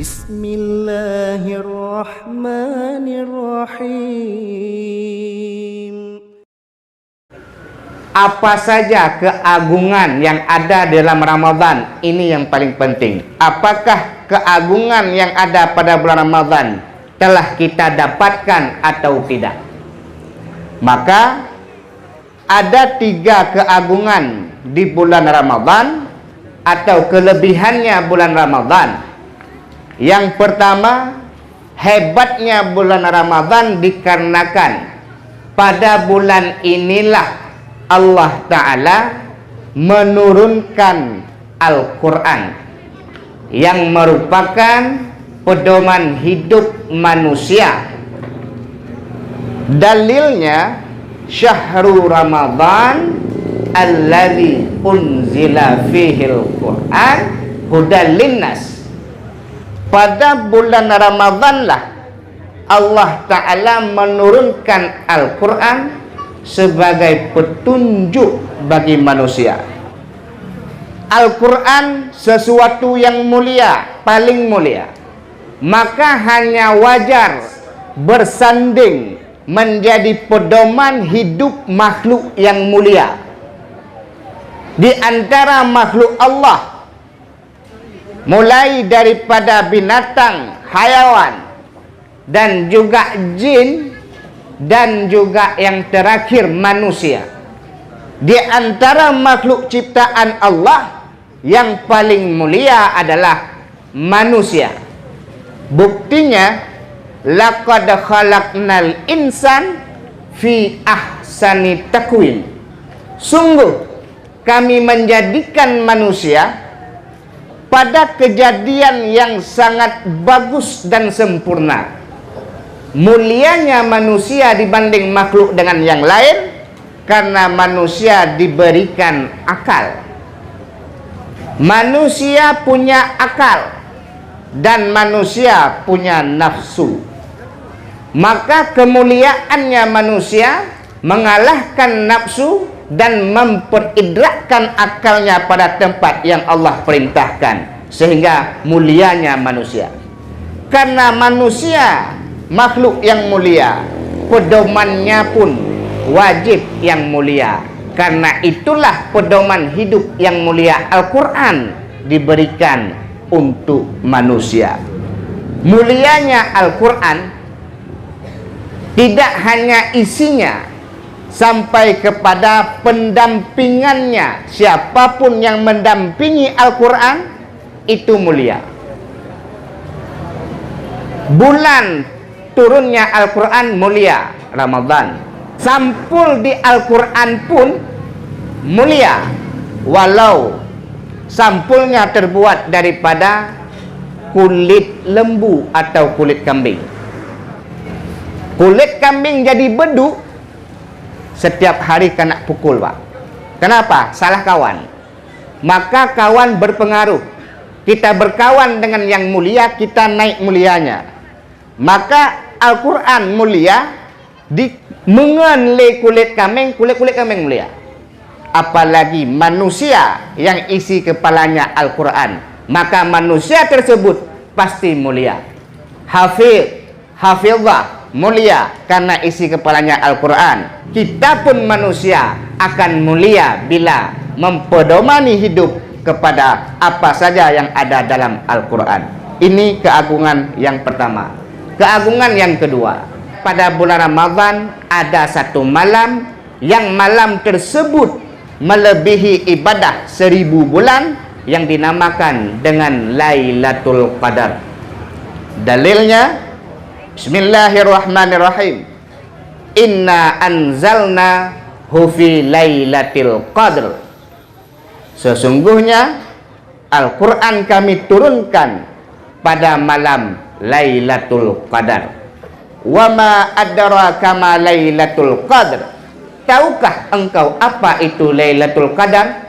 Bismillahirrahmanirrahim. Apa saja keagungan yang ada dalam Ramadan? Ini yang paling penting. Apakah keagungan yang ada pada bulan Ramadan telah kita dapatkan atau tidak? Maka ada 3 keagungan di bulan Ramadan atau kelebihannya bulan Ramadan. Yang pertama, hebatnya bulan Ramadan dikarenakan pada bulan inilah Allah Ta'ala menurunkan Al-Quran yang merupakan pedoman hidup manusia. Dalilnya, syahrul Ramadan alladzi unzila fihil Quran hudal linnas. Pada bulan Ramadanlah Allah Ta'ala menurunkan Al-Quran sebagai petunjuk bagi manusia. Al-Quran sesuatu yang mulia, paling mulia. Maka hanya wajar bersanding menjadi pedoman hidup makhluk yang mulia. Di antara makhluk Allah, mulai daripada binatang, hayawan, dan juga jin, dan juga yang terakhir manusia. Di antara makhluk ciptaan Allah yang paling mulia adalah manusia. Buktinya, laqad khalaqnal insan fi ahsani taqwim. Sungguh kami menjadikan manusia pada kejadian yang sangat bagus dan sempurna. Mulianya manusia dibanding makhluk dengan yang lain karena manusia diberikan akal. Manusia punya akal dan manusia punya nafsu. Maka kemuliaannya manusia mengalahkan nafsu dan memperidrakkan akalnya pada tempat yang Allah perintahkan, sehingga mulianya manusia. Karena manusia makhluk yang mulia, pedomannya pun wajib yang mulia. Karena itulah pedoman hidup yang mulia Al-Quran diberikan untuk manusia. Mulianya Al-Quran tidak hanya isinya, sampai kepada pendampingannya. Siapapun yang mendampingi Al-Quran itu mulia. Bulan turunnya Al-Quran mulia, Ramadan. Sampul di Al-Quran pun mulia, walau sampulnya terbuat daripada kulit lembu atau kulit kambing. Kulit kambing jadi bedu, setiap hari kena pukul, Pak. Kenapa? Salah kawan. Maka kawan berpengaruh. Kita berkawan dengan yang mulia, kita naik mulianya. Maka Al-Quran mulia di mengenai kulit kambing mulia. Apalagi manusia yang isi kepalanya Al-Quran, maka manusia tersebut pasti mulia. Hafizah mulia karena isi kepalanya Al-Quran. Kita pun manusia akan mulia bila mempedomani hidup kepada apa saja yang ada dalam Al-Quran. Ini keagungan yang pertama. Keagungan yang kedua, pada bulan Ramadan ada satu malam yang malam tersebut melebihi ibadah 1000 bulan yang dinamakan dengan Lailatul Qadar. Dalilnya, Bismillahirrahmanirrahim. Inna anzalna fi Lailatul Qadr. Sesungguhnya Al-Quran kami turunkan pada malam Lailatul Qadar. Wa ma adraka ma Lailatul Qadr. Tahukah engkau apa itu Lailatul Qadar?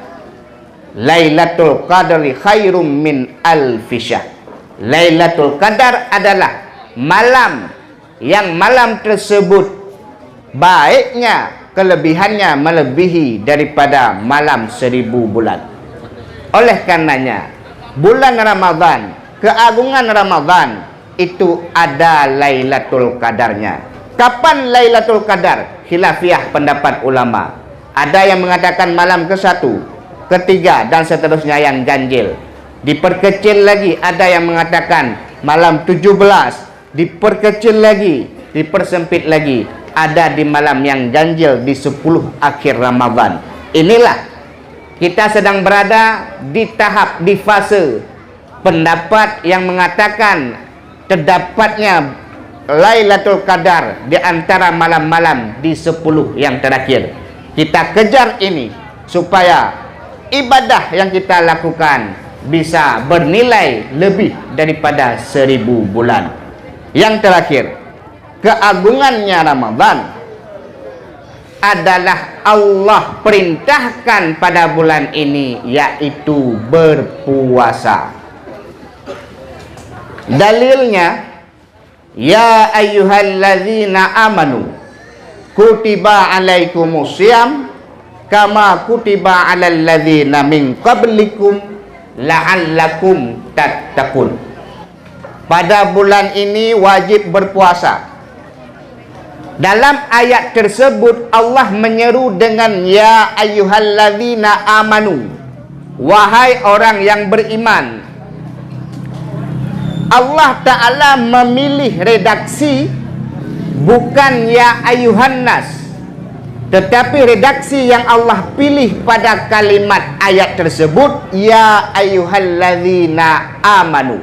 Lailatul Qadri khairum min alfi syahr. Lailatul Qadar adalah malam yang malam tersebut baiknya, kelebihannya melebihi daripada malam 1000 bulan. Oleh karenanya bulan Ramadan keagungan Ramadan itu ada Lailatul Qadarnya. Kapan Lailatul Qadar? Khilafiyah pendapat ulama. Ada yang mengatakan malam ke-1, ke-3 dan seterusnya yang ganjil. Diperkecil lagi, ada yang mengatakan malam 17, diperkecil lagi, dipersempit lagi, ada di malam yang ganjil di 10 akhir Ramadan. Inilah kita sedang berada di tahap, di fase pendapat yang mengatakan terdapatnya Lailatul Qadar di antara malam-malam di 10 yang terakhir. Kita kejar ini supaya ibadah yang kita lakukan bisa bernilai lebih daripada 1000 bulan. Yang terakhir, keagungannya Ramadan adalah Allah perintahkan pada bulan ini, yaitu berpuasa. Dalilnya, ya ayyuhalladzina amanu kutiba alaikumusiyam kama kutiba alal ladzina min qablikum la'allakum tattaqun. Pada bulan ini wajib berpuasa. Dalam ayat tersebut Allah menyeru dengan ya ayyuhalladzina amanu, wahai orang yang beriman. Allah Ta'ala memilih redaksi bukan ya ayuhan nas, tetapi redaksi yang Allah pilih pada kalimat ayat tersebut ya ayyuhalladzina amanu,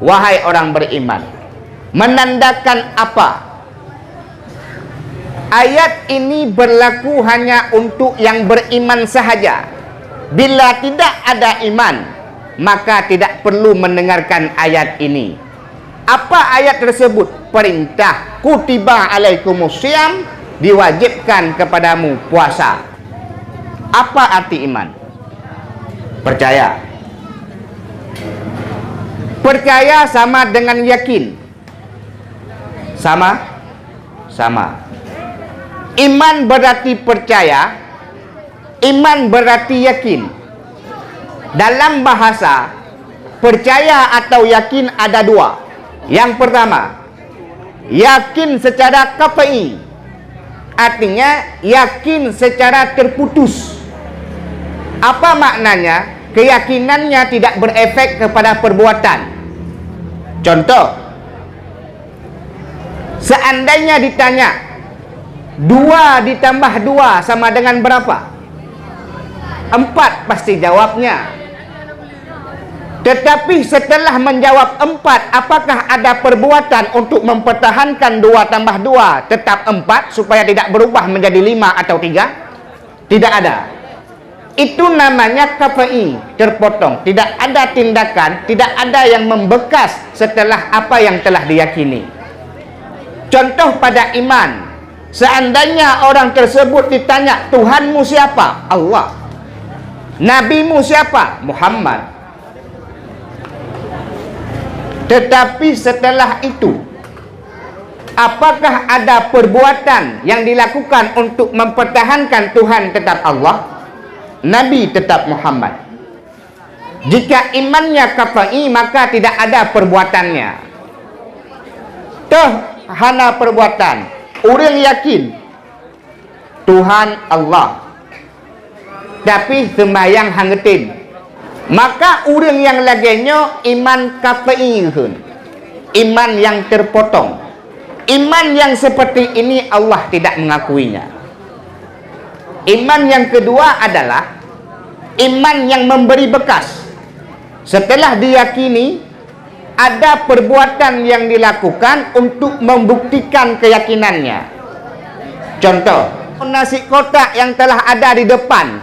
wahai orang beriman. Menandakan apa? Ayat ini berlaku hanya untuk yang beriman sahaja. Bila tidak ada iman, maka tidak perlu mendengarkan ayat ini. Apa ayat tersebut? Perintah kutiba alaikumusiyam, diwajibkan kepadamu puasa. Apa arti iman? Percaya. Percaya sama dengan yakin. Sama. Iman berarti percaya, iman berarti yakin. Dalam bahasa, percaya atau yakin ada dua. Yang pertama, yakin secara qat'i, artinya yakin secara terputus. Apa maknanya? Keyakinannya tidak berefek kepada perbuatan. Contoh, seandainya ditanya 2 ditambah 2 sama dengan berapa? 4 pasti jawabnya. Tetapi setelah menjawab 4, apakah ada perbuatan untuk mempertahankan 2 tambah 2 tetap 4 supaya tidak berubah menjadi 5 atau 3? Tidak ada. Itu namanya qat'i, terpotong. Tidak ada tindakan, tidak ada yang membekas setelah apa yang telah diyakini. Contoh pada iman, seandainya orang tersebut ditanya, Tuhanmu siapa? Allah. Nabimu siapa? Muhammad. Tetapi setelah itu, apakah ada perbuatan yang dilakukan untuk mempertahankan Tuhan tetap Allah, Nabi tetap Muhammad? Jika imannya qat'i, maka tidak ada perbuatannya. Toh hana perbuatan. Orang yakin Tuhan Allah, tapi sembahyang hangetin, maka orang yang laginya iman qat'i, iman yang terpotong. Iman yang seperti ini Allah tidak mengakuinya. Iman yang kedua adalah iman yang memberi bekas. Setelah diyakini, ada perbuatan yang dilakukan untuk membuktikan keyakinannya. Contoh, nasi kotak yang telah ada di depan,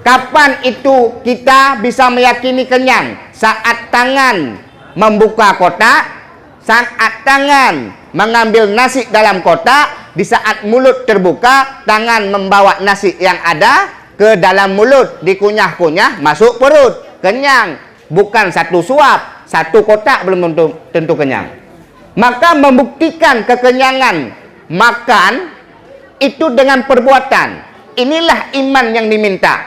kapan itu kita bisa meyakini kenyang? Saat tangan membuka kotak, saat tangan mengambil nasi dalam kotak, di saat mulut terbuka, tangan membawa nasi yang ada ke dalam mulut, dikunyah-kunyah, masuk perut, kenyang. Bukan satu suap, satu kotak belum tentu kenyang. Maka membuktikan kekenyangan makan itu dengan perbuatan. Inilah iman yang diminta.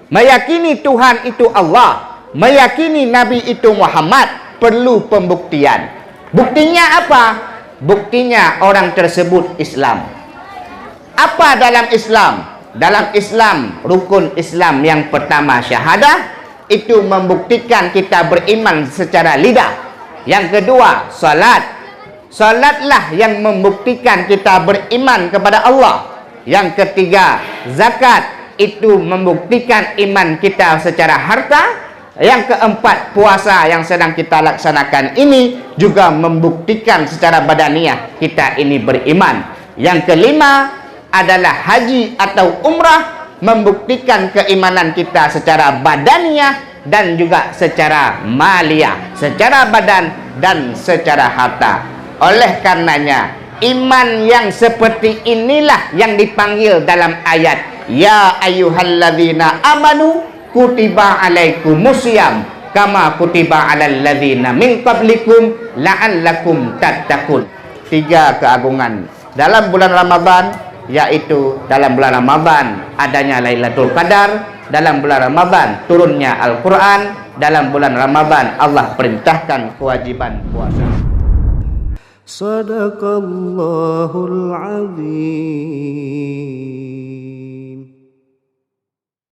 Meyakini Tuhan itu Allah, meyakini Nabi itu Muhammad, perlu pembuktian. Buktinya apa? Buktinya orang tersebut Islam. Apa dalam Islam? Dalam Islam, rukun Islam yang pertama syahadah, itu membuktikan kita beriman secara lidah. Yang kedua, salat. Salatlah yang membuktikan kita beriman kepada Allah. Yang ketiga, zakat, itu membuktikan iman kita secara harta. Yang keempat, puasa yang sedang kita laksanakan ini juga membuktikan secara badaniah kita ini beriman. Yang kelima adalah haji atau umrah, membuktikan keimanan kita secara badaniah dan juga secara maliyah, secara badan dan secara harta. Oleh karenanya, iman yang seperti inilah yang dipanggil dalam ayat, ya ayyuhalladzina amanu kutiba alaikumusiyam kama kutiba alal ladzina min qablikum la'allakum tattaqun. 3 keagungan dalam bulan Ramadan, yaitu dalam bulan Ramadan adanya Lailatul Qadar, dalam bulan Ramadan turunnya Al-Quran, dalam bulan Ramadan Allah perintahkan kewajiban puasa. Sadaqallahul azim.